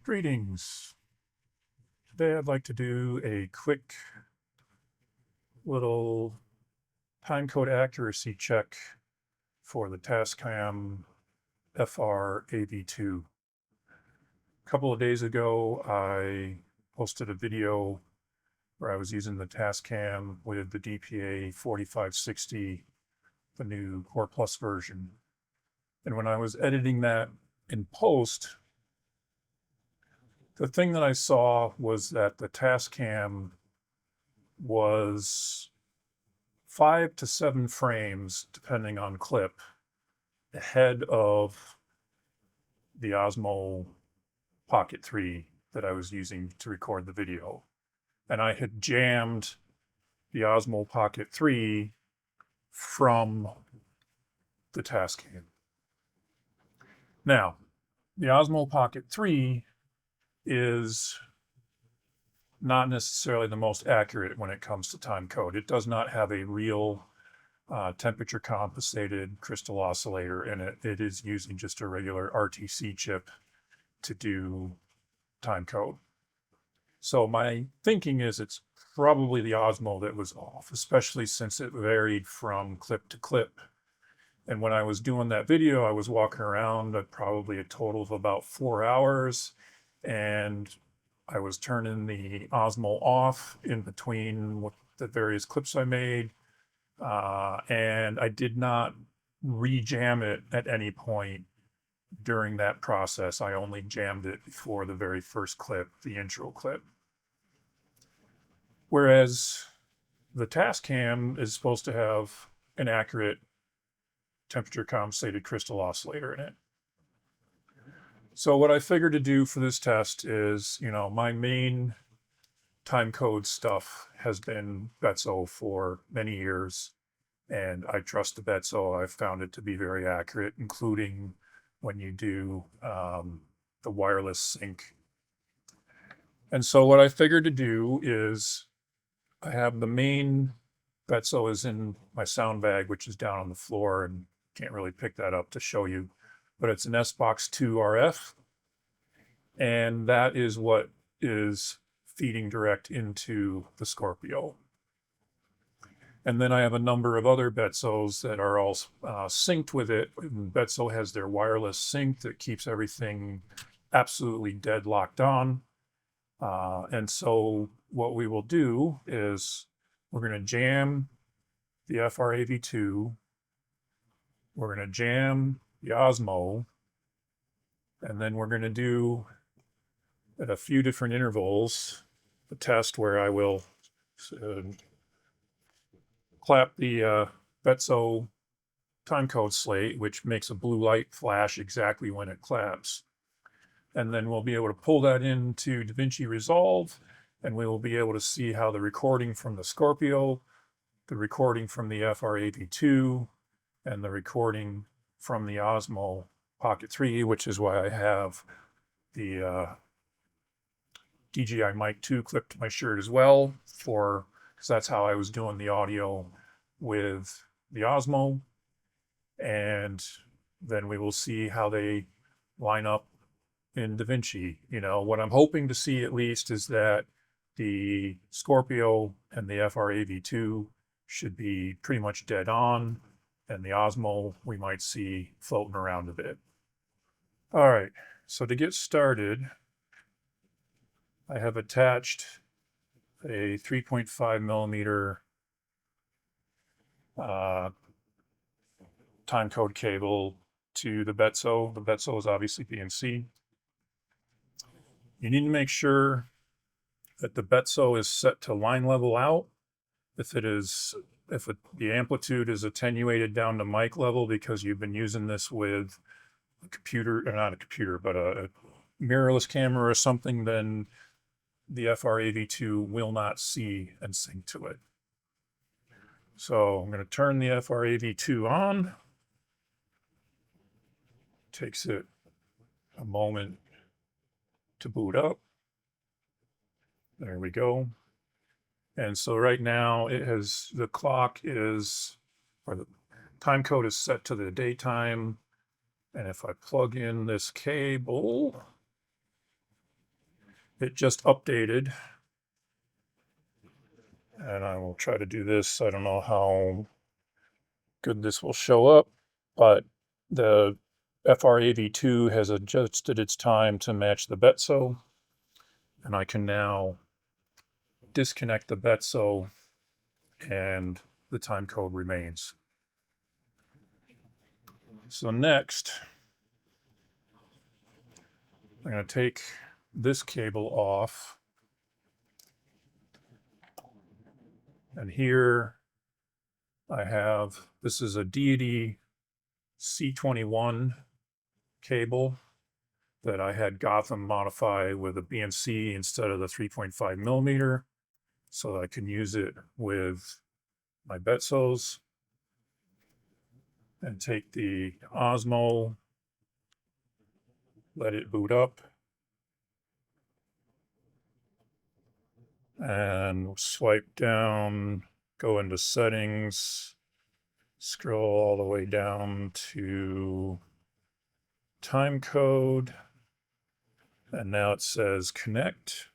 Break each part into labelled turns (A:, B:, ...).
A: Greetings. Today I'd like to do a quick little timecode accuracy check for the TASCAM FR-AV2. A couple of days ago, I posted a video where I was using the TASCAM with the DPA 4560, the new Core Plus version. And when I was editing that in post, the thing that I saw was that the TASCAM was 5 to 7 frames, depending on clip, ahead of the Osmo Pocket 3 that I was using to record the video. And I had jammed the Osmo Pocket 3 from the TASCAM. Now, the Osmo Pocket 3 is not necessarily the most accurate when it comes to time code. It does not have a real temperature compensated crystal oscillator in it. It is using just a regular RTC chip to do time code. So my thinking is it's probably the Osmo that was off, especially since it varied from clip to clip. And when I was doing that video, I was walking around at probably a total of about 4 hours, and I was turning the Osmo off in between the various clips I made, and I did not re-jam it at any point during that process. I only jammed it before the very first clip, the intro clip. Whereas the TASCAM is supposed to have an accurate temperature compensated crystal oscillator in it. So what I figured to do for this test is, my main time code stuff has been Betso for many years, and I trust the Betso. I've found it to be very accurate, including when you do the wireless sync. And so what I figured to do is I have the main Betso is in my sound bag, which is down on the floor, and can't really pick that up to show you, but it's an SBOX-2RF, and that is what is feeding direct into the Scorpio. And then I have a number of other Betsos that are all synced with it. And Betso has their wireless sync that keeps everything absolutely dead locked on. And so what we will do is we're going to jam the FR-AV2. We're going to jam the Osmo, and then we're going to do at a few different intervals a test where I will clap the Betso timecode slate, which makes a blue light flash exactly when it claps. And then we'll be able to pull that into DaVinci Resolve, and we will be able to see how the recording from the Scorpio, the recording from the FR-AV2, and the recording from the Osmo Pocket 3, which is why I have the DJI Mic 2 clipped to my shirt as well, because that's how I was doing the audio with the Osmo. And then we will see how they line up in DaVinci. What I'm hoping to see at least is that the Scorpio and the FR-AV2 should be pretty much dead on, and the Osmo we might see floating around a bit. All right, so to get started, I have attached a 3.5 millimeter timecode cable to the Betso. The Betso is obviously BNC. You need to make sure that the Betso is set to line level out. If the amplitude is attenuated down to mic level because you've been using this with a computer, or not a computer, but a mirrorless camera or something, then the FR-AV2 will not see and sync to it. So I'm going to turn the FR-AV2 on. Takes it a moment to boot up. There we go. And so right now the clock is, or the time code is set to the daytime. And if I plug in this cable, it just updated, and I will try to do this. I don't know how good this will show up, but the FR-AV2 has adjusted its time to match the Betso, and I can now disconnect the Betso and the time code remains. So next, I'm going to take this cable off, and here I have, this is a DJI C21 cable that I had Gotham modify with a BNC instead of the 3.5 millimeter, so that I can use it with my Betsos, and take the Osmo, let it boot up, and swipe down, go into settings, scroll all the way down to time code, and now it says connect.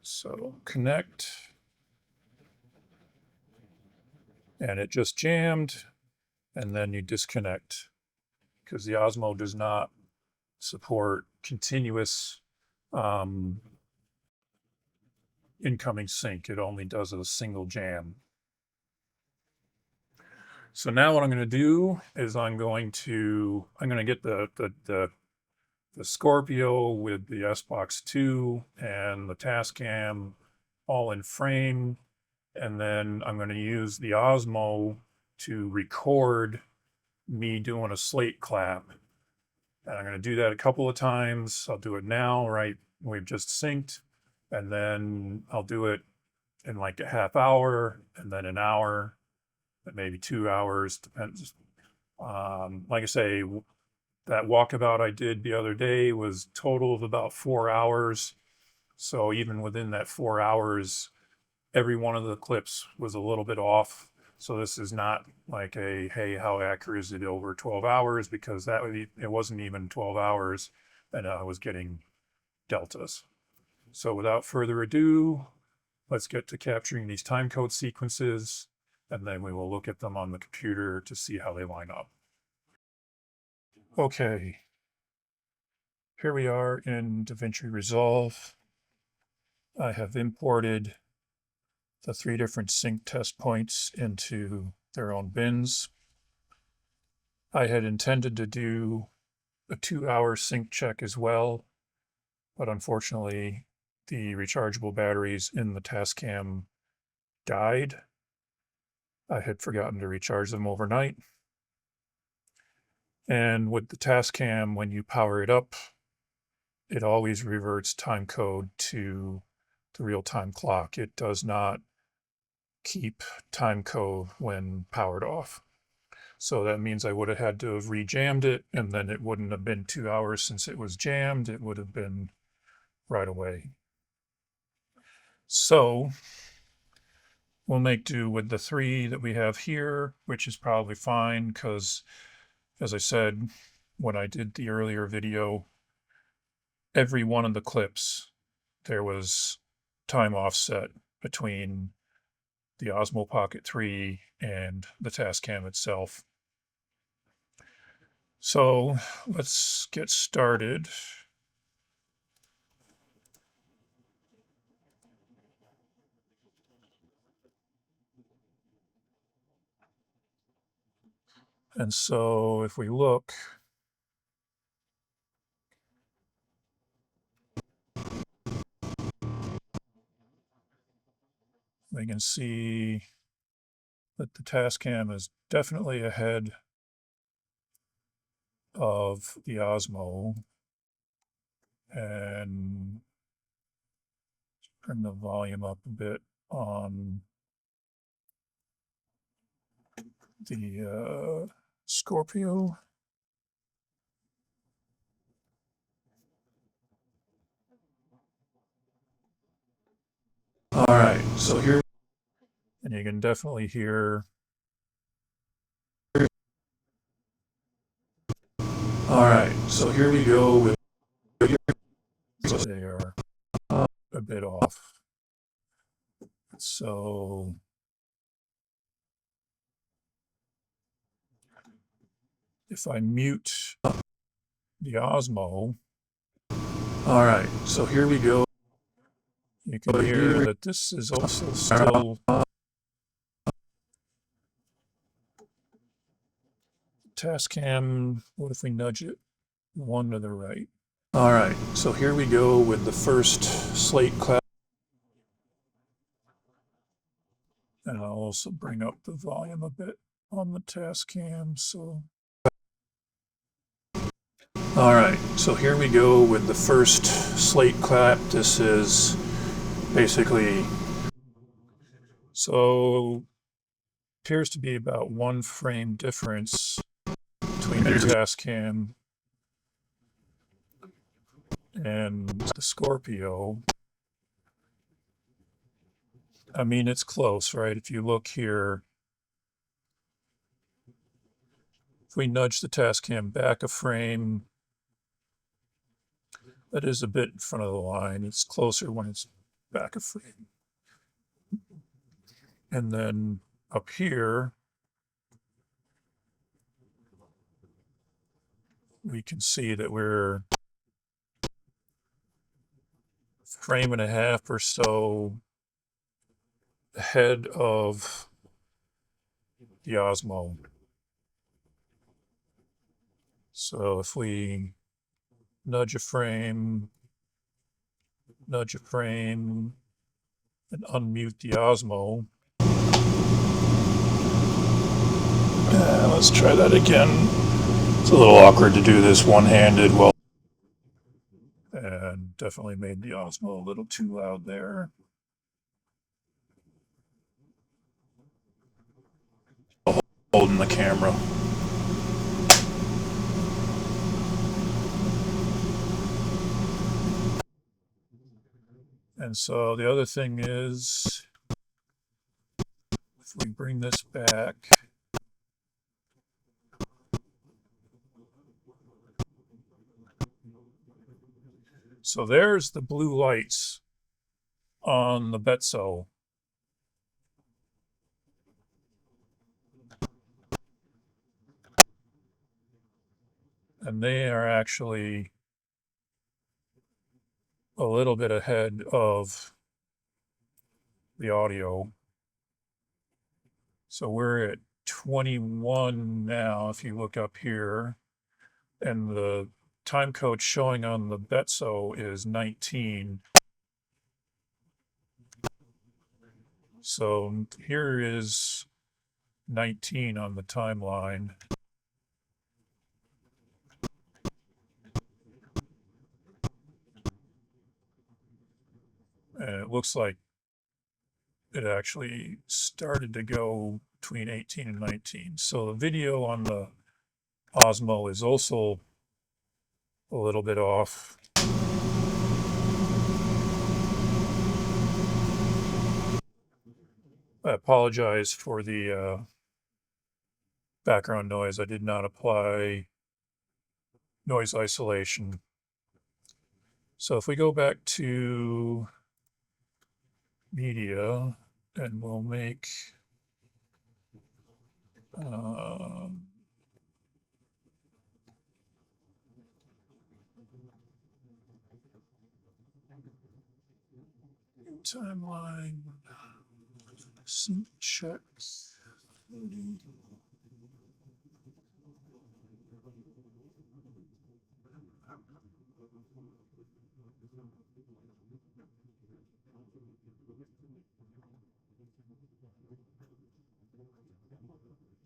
A: So connect, and it just jammed, and then you disconnect because the Osmo does not support continuous incoming sync. It only does a single jam. So now what I'm going to do is I'm going to get the Scorpio with the SBOX-2 and the TASCAM all in frame, and then I'm going to use the Osmo to record me doing a slate clap. And I'm going to do that a couple of times. I'll do it now, right? We've just synced, and then I'll do it in like a half hour, and then an hour, and maybe 2 hours, depends. Like I say, that walkabout I did the other day was total of about 4 hours. So even within that 4 hours, every one of the clips was a little bit off. So this is not like a, hey, how accurate is it over 12 hours? Because that would be, it wasn't even 12 hours, and I was getting deltas. So without further ado, let's get to capturing these timecode sequences, and then we will look at them on the computer to see how they line up. Okay, here we are in DaVinci Resolve. I have imported the 3 different sync test points into their own bins. I had intended to do a 2-hour sync check as well, but unfortunately the rechargeable batteries in the TASCAM died. I had forgotten to recharge them overnight. And with the TASCAM, when you power it up, it always reverts time code to the real-time clock. It does not keep time code when powered off. So that means I would have had to have rejammed it, and then it wouldn't have been 2 hours since it was jammed. It would have been right away. So we'll make do with the 3 that we have here, which is probably fine because, as I said, when I did the earlier video, every one of the clips, there was time offset between the Osmo Pocket 3 and the TASCAM itself. So let's get started. And so if we look, we can see that the TASCAM is definitely ahead of the Osmo. And turn the volume up a bit on the Scorpio. All right, so here, and you can definitely hear. All right, so here we go with they are a bit off. So if I mute the Osmo, all right, so here we go. You can hear that this is also still TASCAM. What if we nudge it one to the right? All right, so here we go with the first slate clap. And I'll also bring up the volume a bit on the TASCAM. So, all right, so here we go with the first slate clap. This is basically, so appears to be about 1 frame difference between the TASCAM and the Scorpio. I mean, it's close, right? If you look here, if we nudge the TASCAM back a frame, that is a bit in front of the line. It's closer when it's back a frame. And then up here, we can see that we're a frame and a half or so ahead of the Osmo. So if we nudge a frame, and unmute the Osmo. Let's try that again. It's a little awkward to do this one-handed. Well, and definitely made the Osmo a little too loud there. Holding the camera. And so the other thing is, if we bring this back, so there's the blue lights on the Betso. And they are actually a little bit ahead of the audio. So we're at 21 now, if you look up here, and the time code showing on the Betso is 19. So here is 19 on the timeline. And it looks like it actually started to go between 18 and 19. So the video on the Osmo is also a little bit off. I apologize for the background noise. I did not apply noise isolation. So if we go back to media, and we'll make timeline, sync checks.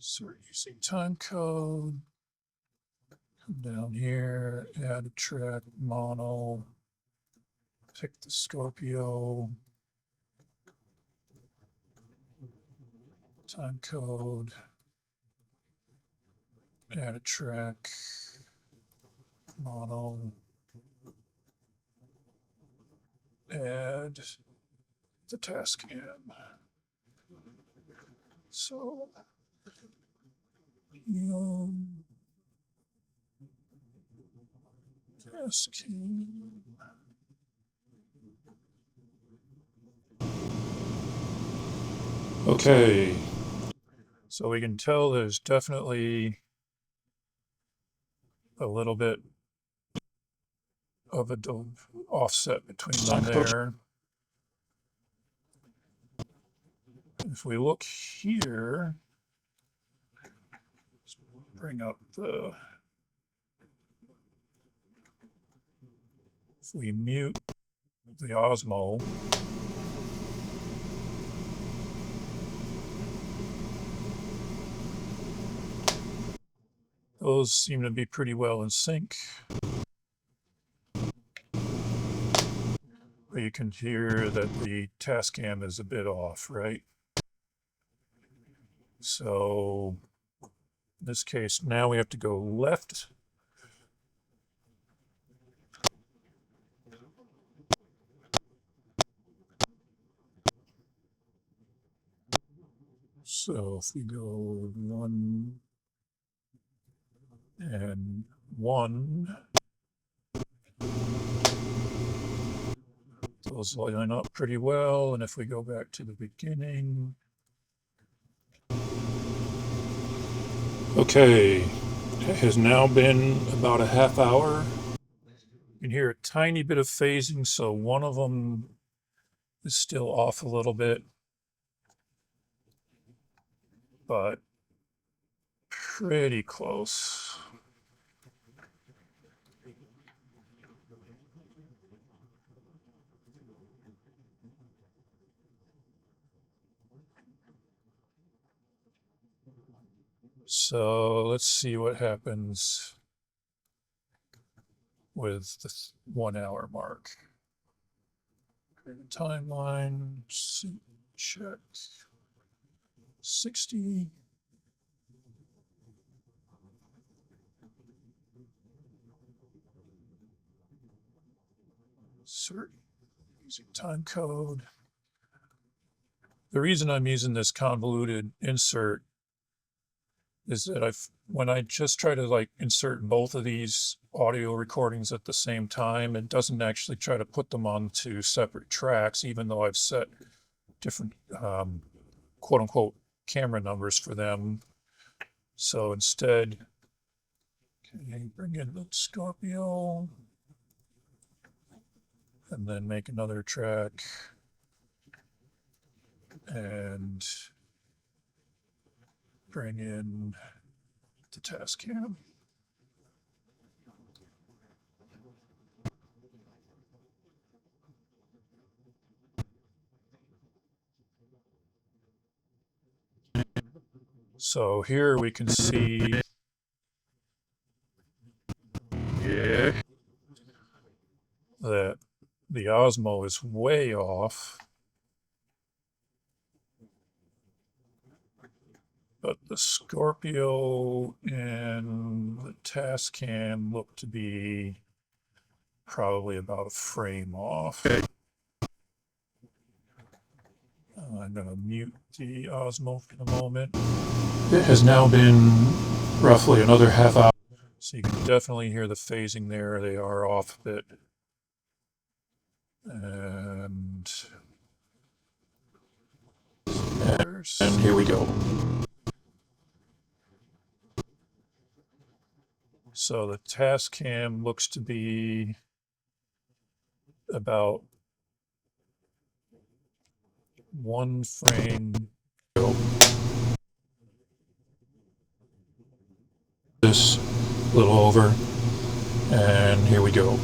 A: So we're using time code. Come down here, add a track, mono, pick the Scorpio. Time code, add a track, mono, add the TASCAM. So, TASCAM. Okay, so we can tell there's definitely a little bit of a offset between them there. If we look here, let's bring up the, if we mute the Osmo, those seem to be pretty well in sync. But you can hear that the TASCAM is a bit off, right? So in this case, now we have to go left. So if we go 1 and 1, those line up pretty well. And if we go back to the beginning, okay, it has now been about a half hour. You can hear a tiny bit of phasing, so one of them is still off a little bit, but pretty close. So let's see what happens with the 1 hour mark. Timeline, check 60. Insert using time code. The reason I'm using this convoluted insert is that when I just try to like insert both of these audio recordings at the same time, it doesn't actually try to put them onto separate tracks, even though I've set different quote unquote camera numbers for them. So instead, okay, bring in the Scorpio and then make another track and bring in the TASCAM. So here we can see that the Osmo is way off, but the Scorpio and the TASCAM look to be probably about a frame off. I'm going to mute the Osmo for a moment. It has now been roughly another half hour, so you can definitely hear the phasing there. They are off a bit. And here we go. So the TASCAM looks to be about 1 frame. This little over, and here we go.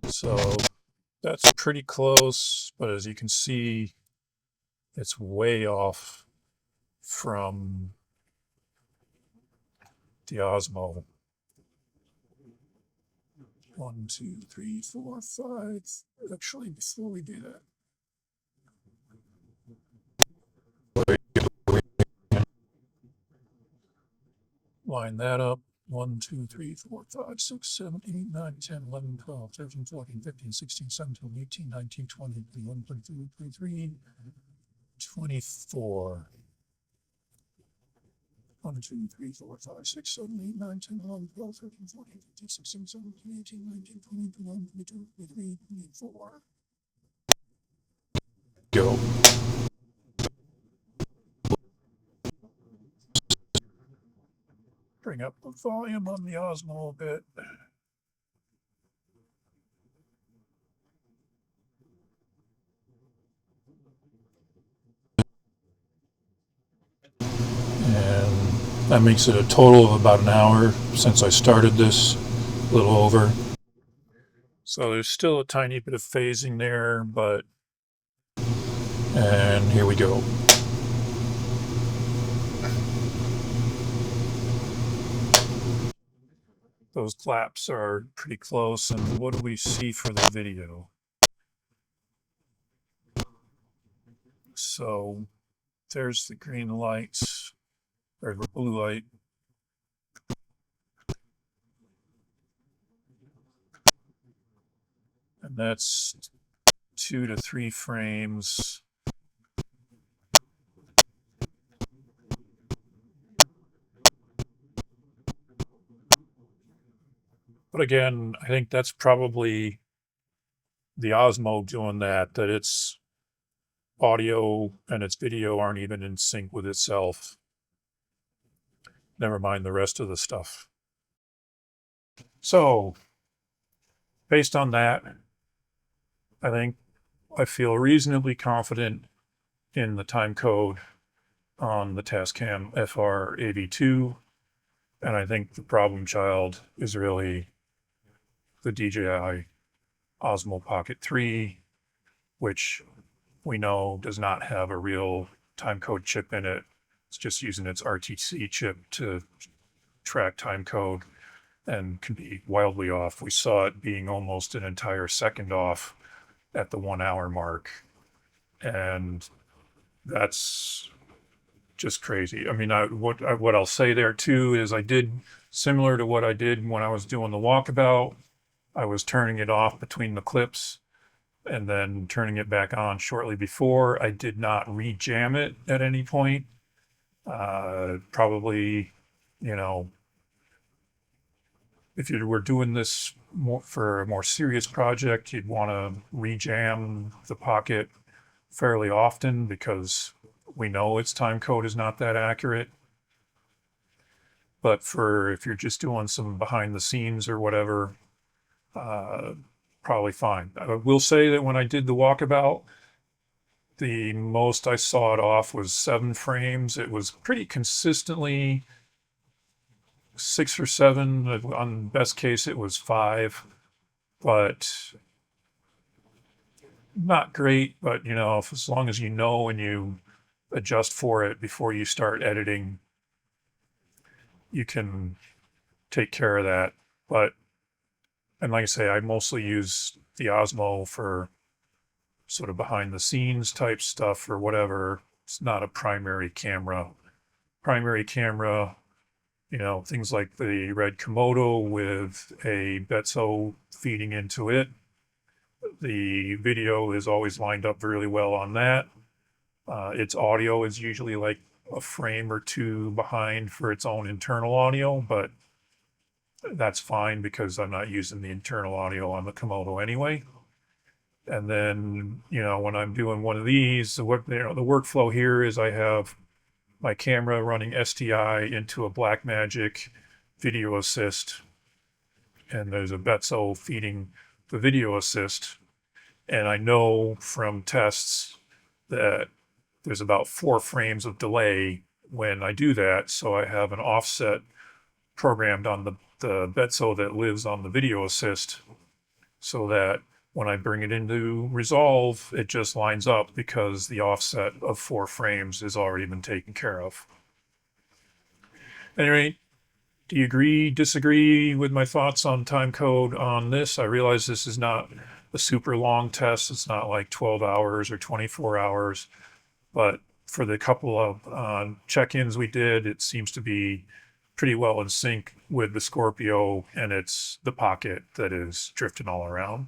A: So that's pretty close, but as you can see, it's way off from the Osmo. 1, 2, 3, 4, 5. Actually, before we do that, line that up. 1, 2, 3, 4, 5, 6, 7, 8, 9, 10, 11, 12, 13, 14, 15, 16, 17, 18, 19, 20, 21, 22, 23, 24. 1, 2, 3, 4, 5, 6, 7, 8, 9, 10, 11, 12, 13, 14, 15, 16, 17, 18, 19, 20, 21, 22, 23, 24. Go. Bring up the volume on the Osmo a bit. And that makes it a total of about an hour since I started this, a little over. So there's still a tiny bit of phasing there, but, and here we go. Those claps are pretty close, and what do we see for the video? So there's the green lights, or the blue light. And that's 2 to 3 frames. But again, I think that's probably the Osmo doing that its audio and its video aren't even in sync with itself. Never mind the rest of the stuff. So, based on that, I feel reasonably confident in the time code on the TASCAM FR-AV2, and I think the problem child is really the DJI Osmo Pocket 3, which we know does not have a real timecode chip in it. It's just using its RTC chip to track timecode and can be wildly off. We saw it being almost an entire second off at the 1 hour mark. And that's just crazy. I mean, what I'll say there too is I did similar to what I did when I was doing the walkabout. I was turning it off between the clips and then turning it back on shortly before. I did not rejam it at any point. Probably, you know, if you were doing this for a more serious project, you'd want to rejam the Pocket fairly often because we know its time code is not that accurate. But if you're just doing some behind the scenes or whatever, probably fine. I will say that when I did the walkabout, the most I saw it off was 7 frames. It was pretty consistently 6 or 7. On best case, it was 5, but not great. But you know, as long as you know and you adjust for it before you start editing, you can take care of that. And like I say, I mostly use the Osmo for sort of behind the scenes type stuff or whatever. It's not a primary camera. Primary camera, you know, things like the red Komodo with a Betso feeding into it. The video is always lined up really well on that. Its audio is usually like a frame or 2 behind for its own internal audio, but that's fine because I'm not using the internal audio on the Komodo anyway. And then, you know, when I'm doing one of these, the workflow here is I have my camera running SDI into a Blackmagic video assist, and there's a Betso feeding the video assist. And I know from tests that there's about 4 frames of delay when I do that. So I have an offset programmed on the Betso that lives on the video assist so that when I bring it into Resolve, it just lines up because the offset of 4 frames has already been taken care of. Anyway, do you agree, disagree with my thoughts on timecode on this? I realize this is not a super long test. It's not like 12 hours or 24 hours. But for the couple of check-ins we did, it seems to be pretty well in sync with the Scorpio, and it's the Pocket that is drifting all around.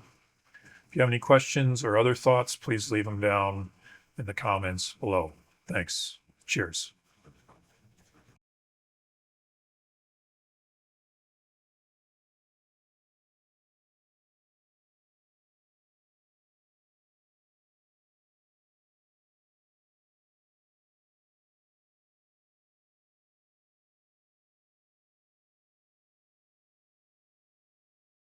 A: If you have any questions or other thoughts, please leave them down in the comments below. Thanks. Cheers.